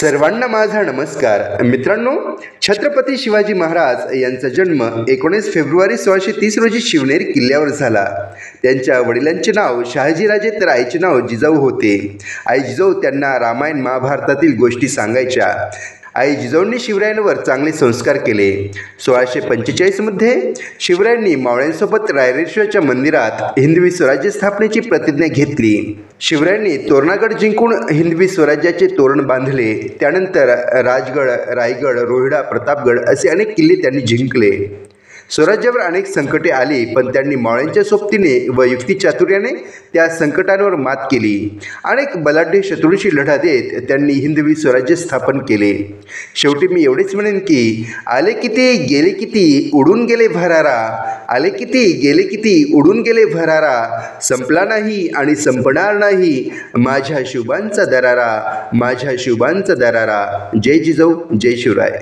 सर्वांना माझा नमस्कार. मित्रांनो, छत्रपती शिवाजी महाराज यांचा जन्म 19 फेब्रुवारी 1630 रोजी शिवनेर किल्ल्यावर झाला. त्यांच्या वडिलांचे नाव शहाजीराजे तर आईचे नाव जिजाऊ होते. आई जिजाऊ त्यांना रामायण महाभारतातील गोष्टी सांगायच्या. आई जिजाऊंनी शिवरायांवर चांगले संस्कार केले. 1645मध्ये शिवरायांनी मावळ्यांसोबत रायरेश्वराच्या मंदिरात हिंदवी स्वराज्य स्थापनेची प्रतिज्ञा घेतली. शिवरायांनी तोरणागड जिंकून हिंदवी स्वराज्याचे तोरण बांधले. त्यानंतर राजगड, रायगड, रोहिडा, प्रतापगड असे अनेक किल्ले त्यांनी जिंकले. स्वराज्यावर अनेक संकटे आली, पण त्यांनी मावळ्यांच्या सोबतीने व युक्तिचातुर्याने त्या संकटांवर मात केली. अनेक बलाढ्य शत्रूंशी लढा देत त्यांनी हिंदवी स्वराज्य स्थापन केले. शेवटी मी एवढेच म्हणेन की आले किती गेले किती उडून गेले भरारा, आले किती गेले किती उडून गेले भरारा, संपला नाही आणि संपणार नाही माझ्या शिवबांचा दरारा, माझ्या शिवबांचा दरारा. जय जिजाऊ, जय शिवराय.